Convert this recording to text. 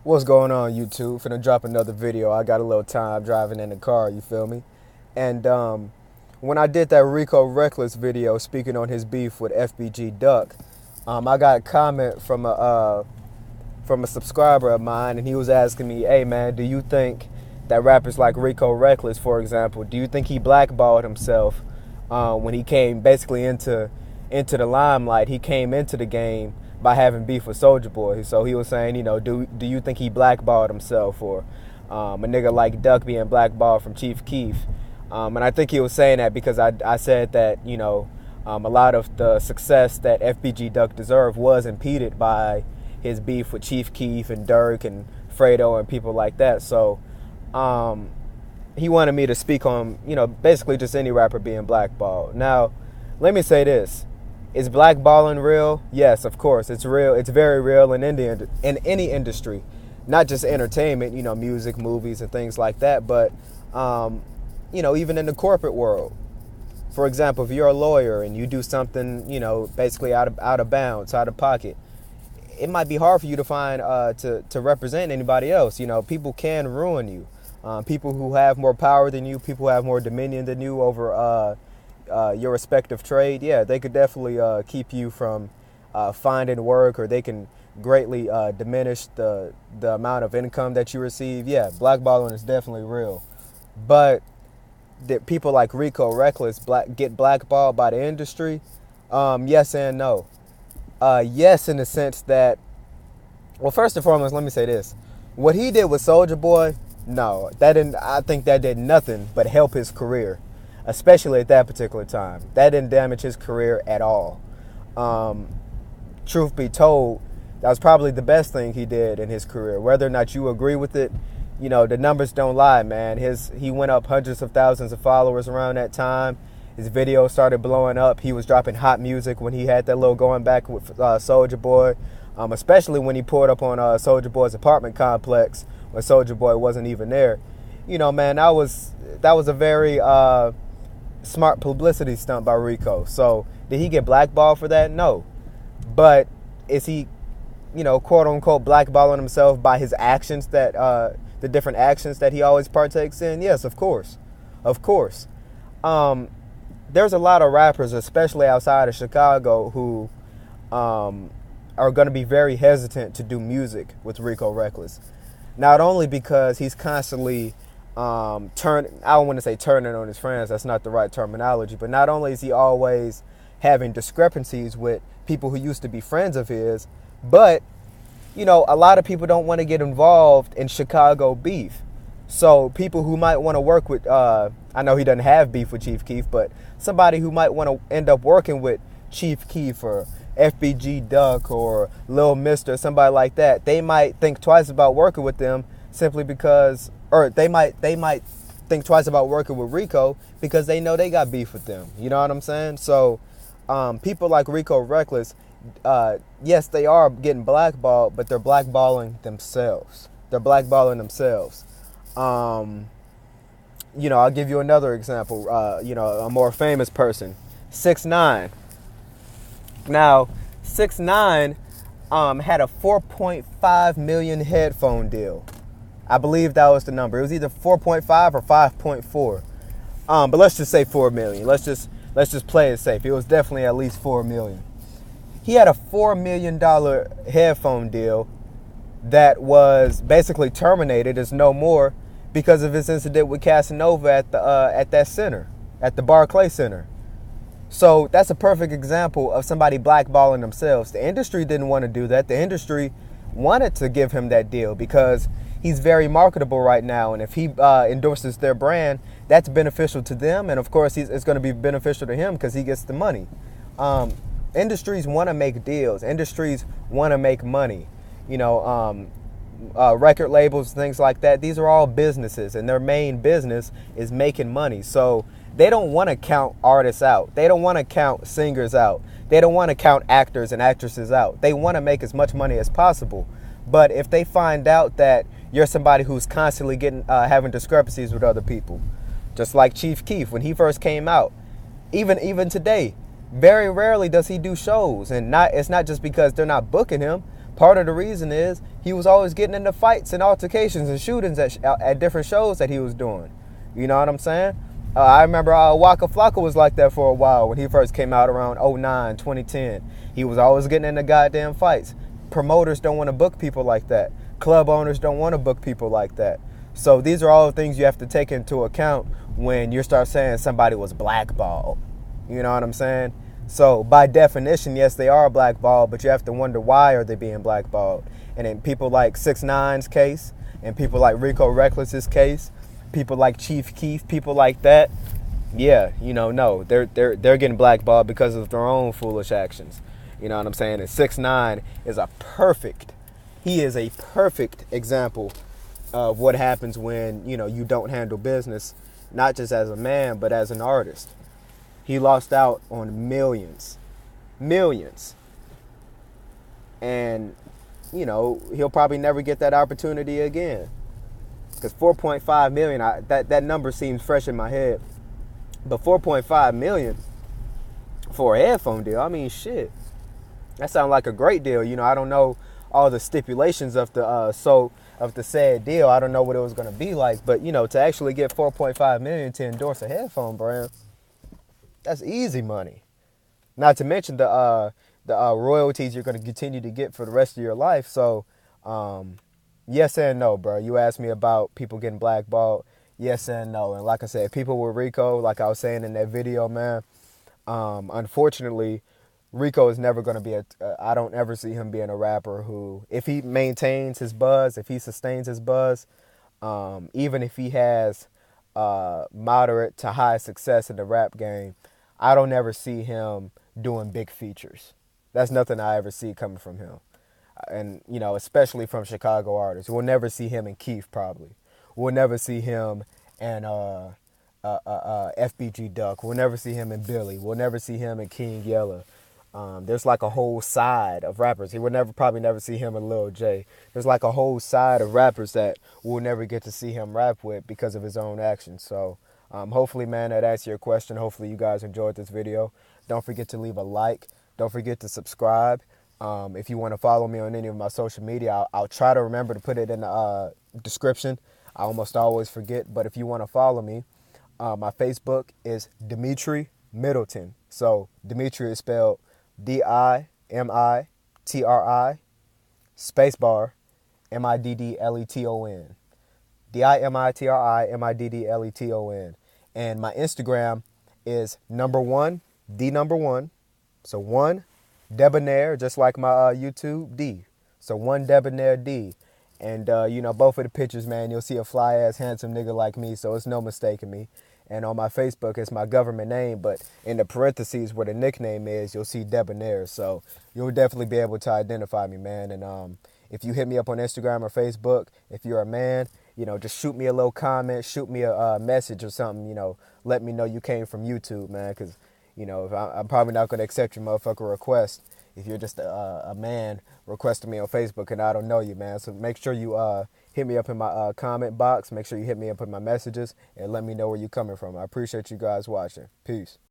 What's going on, YouTube? Finna drop another video. I got a little time driving in the car, you feel me? And when I did that Rico Reckless video speaking on his beef with Fbg Duck, I got a comment from a subscriber of mine, and he was asking me, hey man, do you think that rappers like Rico Reckless, for example, do you think he blackballed himself when he came basically into the limelight? He came into the game by having beef with Soulja Boy. So he was saying, do you think he blackballed himself, or a nigga like Duck being blackballed from Chief Keef? And I think he was saying that because I said that, a lot of the success that Fbg Duck deserved was impeded by his beef with Chief Keef and Dirk and Fredo and people like that. So he wanted me to speak on, basically just any rapper being blackballed. Now, let me say this. Is blackballing real? Yes, of course. It's real. It's very real in any industry, not just entertainment, music, movies, and things like that, but, even in the corporate world. For example, if you're a lawyer and you do something, basically out of bounds, out of pocket, it might be hard for you to find to represent anybody else. People can ruin you. People who have more power than you, people who have more dominion than you over your respective trade, yeah, they could definitely keep you from finding work, or they can greatly diminish the amount of income that you receive. Yeah, blackballing is definitely real. But that people like Rico Reckless get blackballed by the industry? Yes and no. Yes, in the sense that, well, first and foremost, let me say this. What he did with Soulja Boy, no, I think that did nothing but help his career. Especially at that particular time. That didn't damage his career at all. Truth be told, that was probably the best thing he did in his career. Whether or not you agree with it, the numbers don't lie, man. He went up hundreds of thousands of followers around that time. His videos started blowing up. He was dropping hot music when he had that little going back with Soulja Boy. Especially when he pulled up on Soulja Boy's apartment complex when Soulja Boy wasn't even there. Man, that was a very smart publicity stunt by Rico. So did he get blackballed for that? No. But is he, quote unquote blackballing himself by his actions, that the different actions that he always partakes in? Yes, of course. Of course. There's a lot of rappers, especially outside of Chicago, who are going to be very hesitant to do music with Rico Reckless. Not only because he's constantly I don't want to say turning on his friends, that's not the right terminology, but not only is he always having discrepancies with people who used to be friends of his, but, a lot of people don't want to get involved in Chicago beef. So people who might want to work with, I know he doesn't have beef with Chief Keef, but somebody who might want to end up working with Chief Keef or Fbg Duck or Lil Mister, somebody like that, they might think twice about working with them simply because, or they might think twice about working with Rico because they know they got beef with them. You know what I'm saying? So people like Rico Reckless, yes, they are getting blackballed, but they're blackballing themselves. They're blackballing themselves. I'll give you another example. A more famous person, 6ix9ine. Now, 6ix9ine had a 4.5 million headphone deal. I believe that was the number. It was either 4.5 or 5.4. But let's just say 4 million. Let's just play it safe. It was definitely at least 4 million. He had a $4 million headphone deal that was basically terminated as no more because of his incident with Casanova at that center, at the Barclay Center. So that's a perfect example of somebody blackballing themselves. The industry didn't want to do that. The industry wanted to give him that deal because he's very marketable right now, and if he endorses their brand, that's beneficial to them, and of course it's going to be beneficial to him because he gets the money. Industries want to make deals. Industries want to make money. Record labels, things like that, these are all businesses, and their main business is making money. So they don't want to count artists out. They don't want to count singers out. They don't want to count actors and actresses out. They want to make as much money as possible. But if they find out that you're somebody who's constantly having discrepancies with other people, just like Chief Keef when he first came out, even today, very rarely does he do shows, and it's not just because they're not booking him, Part of the reason is he was always getting into fights and altercations and shootings at different shows that he was doing. You know what I'm saying? I remember Waka Flocka was like that for a while when he first came out around 09, 2010. He was always getting into goddamn fights. Promoters don't want to book people like that. Club owners don't want to book people like that. So these are all things you have to take into account when you start saying somebody was blackballed. You know what I'm saying? So by definition, yes, they are blackballed, but you have to wonder why are they being blackballed. And in people like 6ix9ine's case, and people like Rico Reckless's case, people like Chief Keef, people like that, yeah, you know, no, they're getting blackballed because of their own foolish actions. You know what I'm saying? And 6ix9ine is a perfect example of what happens when, you know, you don't handle business, not just as a man, but as an artist. He lost out on millions. And, you know, he'll probably never get that opportunity again. Because 4.5 million, that number seems fresh in my head. But 4.5 million for a headphone deal, I mean, shit. That sounds like a great deal. You know, I don't know all the stipulations of the said deal. I don't know what it was going to be like. But, you know, to actually get 4.5 million to endorse a headphone brand, that's easy money. Not to mention the royalties you're going to continue to get for the rest of your life. So, yes and no, bro. You asked me about people getting blackballed. Yes and no. And like I said, people with Rico, like I was saying in that video, man, unfortunately, Rico is never going to be I don't ever see him being a rapper who, if he maintains his buzz, if he sustains his buzz, even if he has moderate to high success in the rap game, I don't ever see him doing big features. That's nothing I ever see coming from him. And, you know, especially from Chicago artists. We'll never see him in Keef, probably. We'll never see him and Fbg Duck. We'll never see him in Billy. We'll never see him in King Yella. There's like a whole side of rappers. He would probably never see him in Lil J. There's like a whole side of rappers that we'll never get to see him rap with because of his own actions. So hopefully, man, that answers your question. Hopefully you guys enjoyed this video. Don't forget to leave a like. Don't forget to subscribe. If you want to follow me on any of my social media, I'll try to remember to put it in the description. I almost always forget. But if you want to follow me, my Facebook is Dimitri Middleton. So Dimitri is spelled Dimitri, spacebar, Middleton. Dimitri Middleton. And my Instagram is the number one. So 1 Debonair, just like my YouTube, D. So 1 Debonair D. And, you know, both of the pictures, man, you'll see a fly-ass, handsome nigga like me, so it's no mistaking me. And on my Facebook, it's my government name, but in the parentheses where the nickname is, you'll see Debonair. So you'll definitely be able to identify me, man. And if you hit me up on Instagram or Facebook, if you're a man, you know, just shoot me a little comment, shoot me a message or something, you know, let me know you came from YouTube, man, because, you know, if I'm probably not going to accept your motherfucker request if you're just a man requesting me on Facebook and I don't know you, man. So make sure you hit me up in my comment box. Make sure you hit me up in my messages and let me know where you're coming from. I appreciate you guys watching. Peace.